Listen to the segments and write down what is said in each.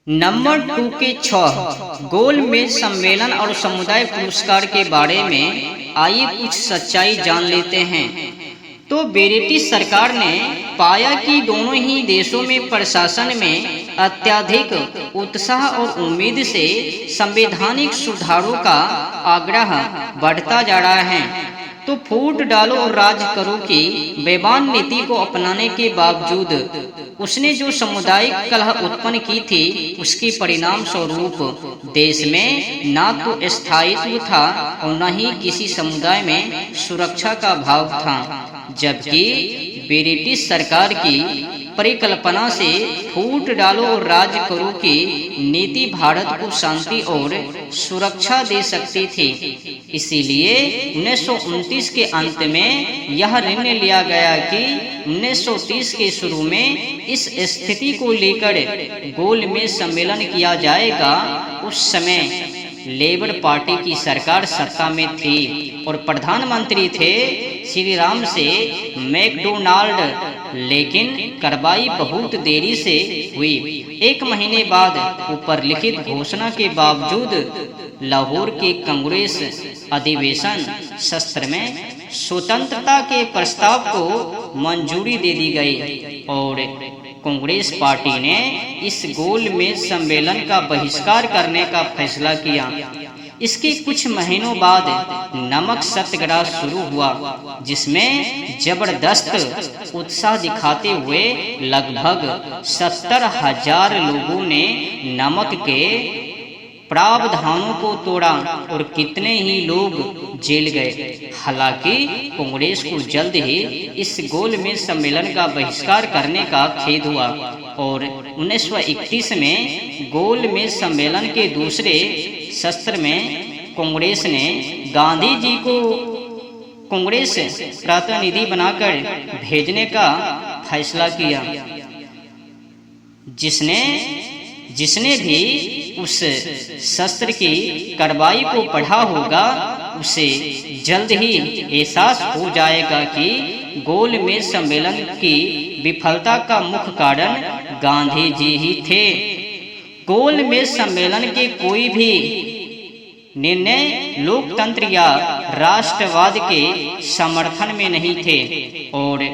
Number 2 के 6 गोलमेज सम्मेलन और समुदाय पुरस्कार के बारे में आइए कुछ सच्चाई जान लेते हैं। तो ब्रिटिश सरकार ने पाया कि दोनों ही देशों में प्रशासन में अत्यधिक उत्साह और उम्मीद से संवैधानिक सुधारों का आग्रह बढ़ता जा रहा है। तो फूट डालो और राज करो की बेबान नीति को अपनाने के बावजूद उसने जो सामुदायिक कलह उत्पन्न की थी, उसके परिणाम स्वरूप देश में ना तो स्थायित्व था और न ही किसी समुदाय में सुरक्षा का भाव था। जबकि ब्रिटिश सरकार की परिकल्पना से फूट डालो और राज करो की नीति भारत को शांति और सुरक्षा दे सकती थी। इसीलिए 1929 के अंत में यह निर्णय लिया गया कि 1930 के शुरू में इस स्थिति को लेकर गोलमेज सम्मेलन किया जाएगा। उस समय लेबर पार्टी की सरकार सत्ता में थी और प्रधानमंत्री थे श्री राम से मैकडोनाल्ड, लेकिन कार्रवाई बहुत देरी से हुई। 1 महीने बाद ऊपर लिखित घोषणा के बावजूद लाहौर के कांग्रेस अधिवेशन सत्र में स्वतंत्रता के प्रस्ताव को मंजूरी दे दी गई और कांग्रेस पार्टी ने इस गोलमेज सम्मेलन का बहिष्कार करने का फैसला किया। इसके कुछ महीनों बाद नमक सत्याग्रह शुरू हुआ, जिसमें जबरदस्त उत्साह दिखाते हुए लगभग 70,000 लोगों ने नमक के प्रावधानों को तोड़ा और कितने ही लोग जेल गए। हालांकि कांग्रेस को जल्द ही इस गोलमेज सम्मेलन का बहिष्कार करने का खेद हुआ और 1931 में गोलमेज सम्मेलन के दूसरे सत्र में कांग्रेस ने गांधी जी को कांग्रेस प्रतिनिधि बनाकर भेजने का फैसला किया। जिसने भी उस शस्त्र की कार्रवाई को पढ़ा होगा, उसे जल्द ही एहसास हो जाएगा कि गोलमेज सम्मेलन की विफलता का मुख्य कारण गांधी जी ही थे। गोलमेज सम्मेलन के कोई भी निर्णय लोकतंत्र या राष्ट्रवाद के समर्थन में नहीं थे और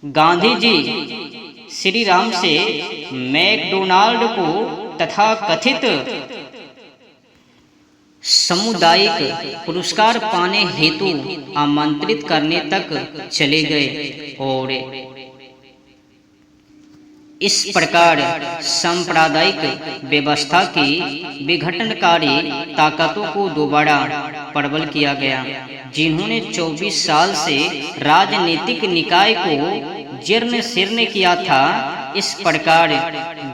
गांधी जी श्री राम से मैकडोनाल्ड को तथा कथित सामुदायिक पुरस्कार पाने हेतु आमंत्रित करने तक चले गए और इस प्रकार सांप्रदायिक व्यवस्था की विघटनकारी ताकतों को दोबारा प्रबल किया गया, जिन्होंने 24 साल से राजनीतिक निकाय को जीर्ण शीर्ण किया था। इस प्रकार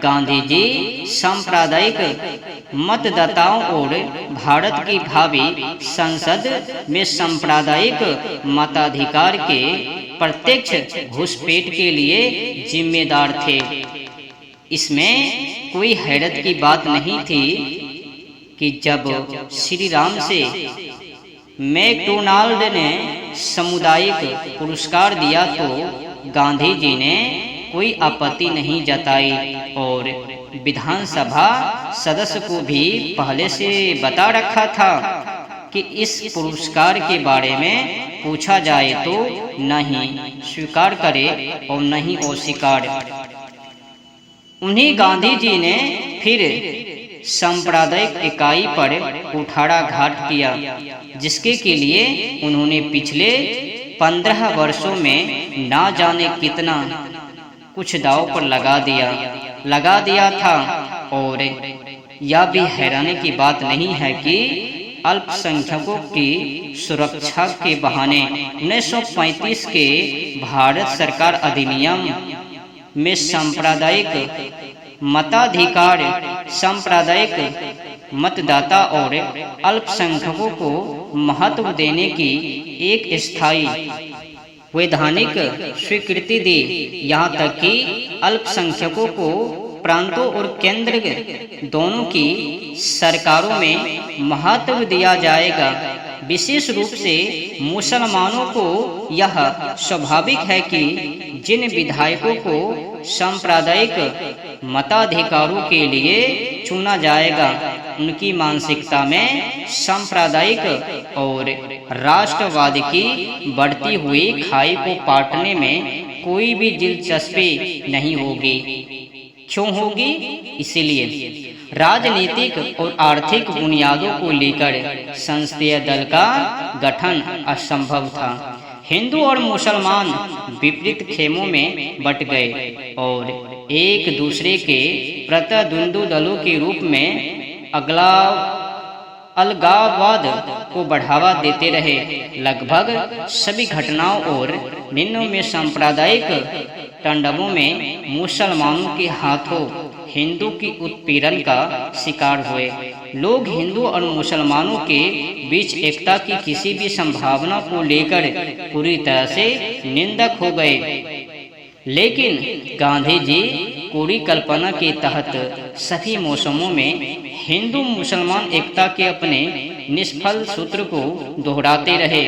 गांधी जी सांप्रदायिक मतदाताओं और भारत की भावी संसद में सांप्रदायिक मताधिकार के प्रत्यक्ष घुसपैठ के लिए जिम्मेदार थे। इसमें कोई हैरत की बात नहीं थी कि जब श्री राम से मैकडोनाल्ड ने सामुदायिक पुरस्कार दिया तो गांधी जी ने कोई आपत्ति नहीं जताई और विधानसभा सदस्य को भी पहले से बता रखा था कि इस पुरस्कार के बारे में पूछा जाए तो नहीं स्वीकार करे और नहीं अस्वीकार। उन्हीं गांधी जी ने फिर सांप्रदायिक इकाई पर कुठाराघात किया, जिसके के लिए उन्होंने पिछले 15 वर्षों में ना जाने कितना कुछ दांव पर लगा दिया था। और यह भी हैरानी की बात नहीं है कि अल्पसंख्यकों की सुरक्षा के बहाने 1935 के भारत सरकार अधिनियम में सांप्रदायिक मताधिकार, सांप्रदायिक मतदाता और अल्पसंख्यकों को महत्व देने की एक स्थायी वैधानिक स्वीकृति दी। यहाँ तक कि अल्पसंख्यकों को प्रांतों और केंद्र दोनों की सरकारों में महत्व दिया जाएगा। विशेष रूप से मुसलमानों को यह स्वाभाविक है कि जिन विधायकों को सांप्रदायिक मताधिकारों के लिए चुना जाएगा। उनकी मानसिकता में सांप्रदायिक और राष्ट्रवाद की बढ़ती हुई खाई को पाटने में कोई भी दिलचस्पी नहीं होगी। क्यों होगी? इसलिए राजनीतिक और आर्थिक बुनियादों को लेकर संसदीय दल का गठन असंभव था। हिंदू और मुसलमान विपरीत खेमों में बट गए और एक दूसरे के प्रतिद्वंदी दलों के रूप में अलगाववाद को बढ़ावा देते रहे। लगभग सभी घटनाओं और निर्णयों में सांप्रदायिक तांडवों में मुसलमानों के हाथों हिंदू की उत्पीड़न का शिकार हुए। लोग हिंदू और मुसलमानों के बीच एकता की किसी भी संभावना को लेकर पूरी तरह से निंदक हो गए। लेकिन गांधी जी पूरी कल्पना के तहत सभी मौसमों में हिंदू मुसलमान एकता के अपने निष्फल सूत्र को दोहराते रहे।